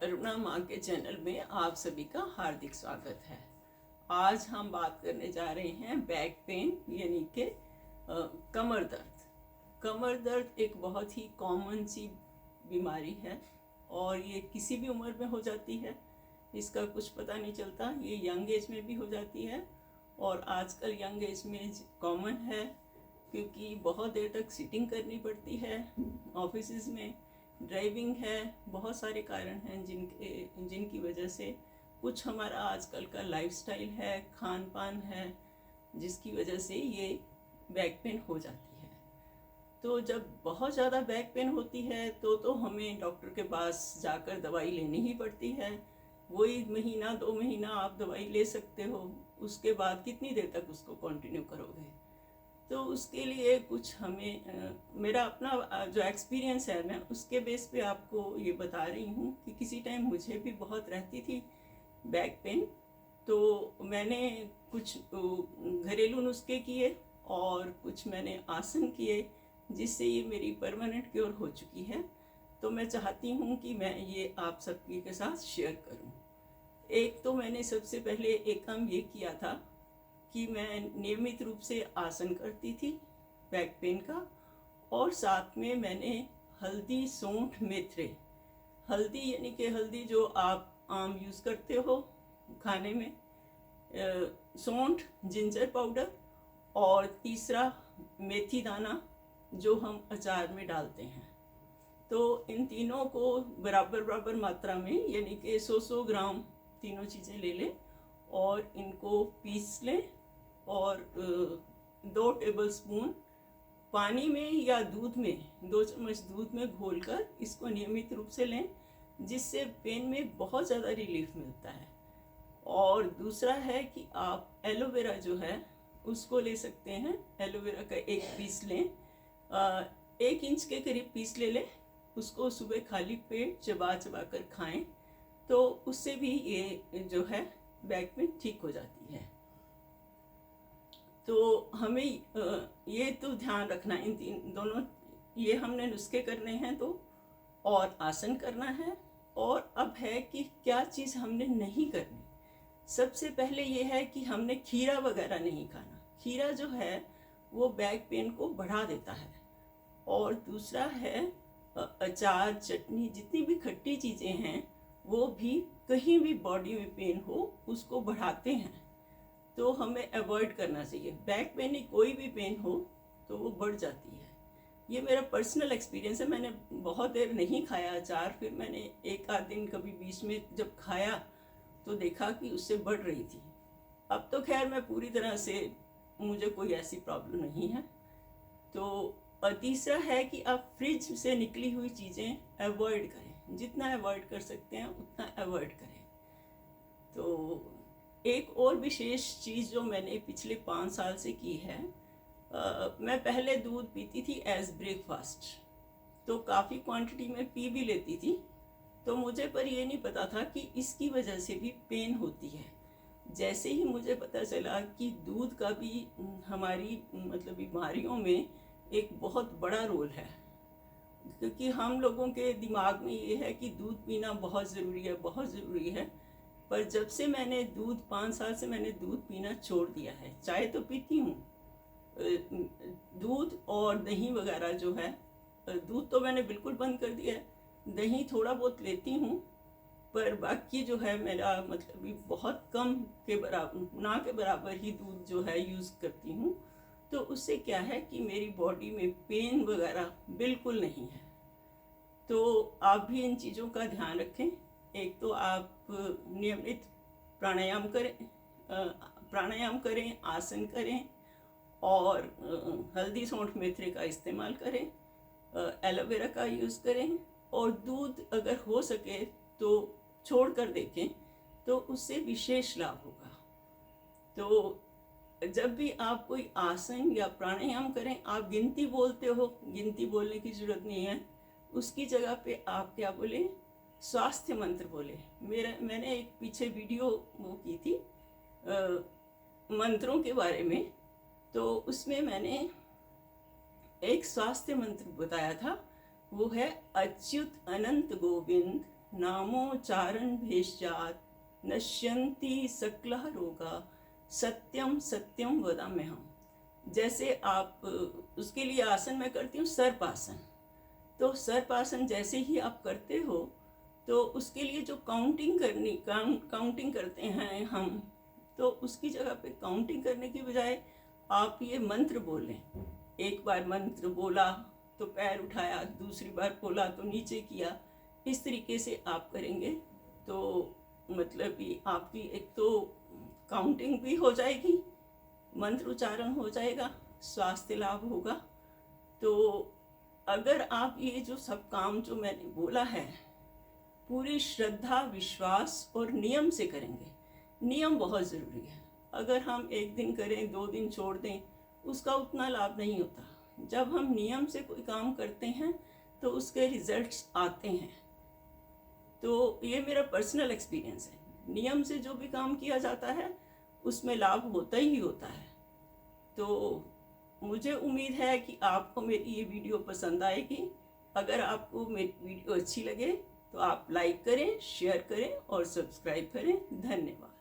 अरुणा माँ के चैनल में आप सभी का हार्दिक स्वागत है। आज हम बात करने जा रहे हैं बैक पेन यानी कि कमर दर्द। कमर दर्द एक बहुत ही कॉमन सी बीमारी है और ये किसी भी उम्र में हो जाती है। इसका कुछ पता नहीं चलता। ये यंग एज में भी हो जाती है और आजकल यंग एज में कॉमन है क्योंकि बहुत देर तक सिटिंग करनी पड़ती है, ऑफिस में ड्राइविंग है, बहुत सारे कारण हैं जिनकी वजह से कुछ हमारा आजकल का लाइफस्टाइल है, खान पान है, जिसकी वजह से ये बैक पेन हो जाती है। तो जब बहुत ज़्यादा बैक पेन होती है तो हमें डॉक्टर के पास जाकर दवाई लेनी ही पड़ती है। वही महीना 2 महीना आप दवाई ले सकते हो, उसके बाद कितनी देर तक उसको कंटिन्यू करोगे। तो उसके लिए कुछ हमें मेरा अपना जो एक्सपीरियंस है मैं उसके बेस पे आपको ये बता रही हूँ कि किसी टाइम मुझे भी बहुत रहती थी बैक पेन। तो मैंने कुछ घरेलू नुस्खे किए और कुछ मैंने आसन किए जिससे ये मेरी परमानेंट क्योर हो चुकी है। तो मैं चाहती हूँ कि मैं ये आप सबके के साथ शेयर करूँ। एक तो मैंने सबसे पहले एक काम ये किया था कि मैं नियमित रूप से आसन करती थी बैक पेन का, और साथ में मैंने हल्दी, सौंठ, मेथरे, हल्दी यानी कि हल्दी जो आप आम यूज़ करते हो खाने में, सौंठ, जिंजर पाउडर, और तीसरा मेथी दाना जो हम अचार में डालते हैं। तो इन तीनों को बराबर बराबर मात्रा में यानी कि 100 ग्राम तीनों चीज़ें ले लें और इनको पीस लें और 2 टेबलस्पून पानी में या दूध में, 2 चम्मच दूध में घोलकर इसको नियमित रूप से लें, जिससे पेन में बहुत ज़्यादा रिलीफ मिलता है। और दूसरा है कि आप एलोवेरा जो है उसको ले सकते हैं। एलोवेरा का एक पीस लें, 1 इंच के करीब पीस ले लें, उसको सुबह खाली पेट चबा चबा कर खाएं तो उससे भी ये जो है बैक पेन ठीक हो जाती है। तो हमें ये तो ध्यान रखना, इन दोनों ये हमने नुस्खे करने हैं तो, और आसन करना है। और अब है कि क्या चीज़ हमने नहीं करनी। सबसे पहले ये है कि हमने खीरा वगैरह नहीं खाना। खीरा जो है वो बैक पेन को बढ़ा देता है। और दूसरा है अचार, चटनी, जितनी भी खट्टी चीज़ें हैं वो भी कहीं भी बॉडी में पेन हो उसको बढ़ाते हैं, तो हमें अवॉइड करना चाहिए। बैक पेन ही कोई भी पेन हो तो वो बढ़ जाती है। ये मेरा पर्सनल एक्सपीरियंस है। मैंने बहुत देर नहीं खाया अचार, फिर मैंने एक आध दिन कभी बीच में जब खाया तो देखा कि उससे बढ़ रही थी। अब तो खैर मैं पूरी तरह से, मुझे कोई ऐसी प्रॉब्लम नहीं है। तो तीसरा है कि आप फ्रिज से निकली हुई चीज़ें अवॉइड करें, जितना अवॉइड कर सकते हैं उतना अवॉइड करें। तो एक और विशेष चीज़ जो मैंने पिछले 5 साल से की है, मैं पहले दूध पीती थी एज ब्रेकफास्ट, तो काफ़ी क्वांटिटी में पी भी लेती थी। तो मुझे पर ये नहीं पता था कि इसकी वजह से भी पेन होती है। जैसे ही मुझे पता चला कि दूध का भी हमारी मतलब बीमारियों में एक बहुत बड़ा रोल है, क्योंकि हम लोगों के दिमाग में ये है कि दूध पीना बहुत ज़रूरी है, बहुत ज़रूरी है। पर जब से मैंने 5 साल से मैंने दूध पीना छोड़ दिया है। चाय तो पीती हूँ, दूध और दही वगैरह जो है, दूध तो मैंने बिल्कुल बंद कर दिया है, दही थोड़ा बहुत लेती हूँ, पर बाकी जो है मेरा मतलब बहुत कम के बराबर, ना के बराबर ही दूध जो है यूज़ करती हूँ। तो उससे क्या है कि मेरी बॉडी में पेन वगैरह बिल्कुल नहीं है। तो आप भी इन चीज़ों का ध्यान रखें। एक तो आप नियमित प्राणायाम करें, आसन करें, और हल्दी, सौंठ, मेथरे का इस्तेमाल करें, एलोवेरा का यूज़ करें, और दूध अगर हो सके तो छोड़ कर देखें तो उससे विशेष लाभ होगा। तो जब भी आप कोई आसन या प्राणायाम करें, आप गिनती बोलते हो, गिनती बोलने की ज़रूरत नहीं है। उसकी जगह पे आप क्या बोले, स्वास्थ्य मंत्र बोले। मैंने एक पीछे वीडियो वो की थी मंत्रों के बारे में, तो उसमें मैंने एक स्वास्थ्य मंत्र बताया था, वो है अच्युत अनंत गोविंद नामोच्चारण भेषजात नश्यन्ति सकलः रोगा सत्यम सत्यम वदाम्यहम्। जैसे आप उसके लिए आसन मैं करती हूँ सर्पासन। तो सर्पासन जैसे ही आप करते हो तो उसके लिए जो काउंटिंग करते हैं हम, तो उसकी जगह पे काउंटिंग करने की बजाय आप ये मंत्र बोलें। एक बार मंत्र बोला तो पैर उठाया, दूसरी बार बोला तो नीचे किया, इस तरीके से आप करेंगे तो मतलब ये आपकी एक तो काउंटिंग भी हो जाएगी, मंत्र उच्चारण हो जाएगा, स्वास्थ्य लाभ होगा। तो अगर आप ये जो सब काम जो मैंने बोला है पूरी श्रद्धा, विश्वास और नियम से करेंगे, नियम बहुत ज़रूरी है। अगर हम एक दिन करें, 2 दिन छोड़ दें, उसका उतना लाभ नहीं होता। जब हम नियम से कोई काम करते हैं तो उसके रिजल्ट्स आते हैं। तो ये मेरा पर्सनल एक्सपीरियंस है। नियम से जो भी काम किया जाता है उसमें लाभ होता ही होता है। तो मुझे उम्मीद है कि आपको मेरी ये वीडियो पसंद आएगी। अगर आपको मेरी वीडियो अच्छी लगे तो आप लाइक करें, शेयर करें और सब्सक्राइब करें। धन्यवाद।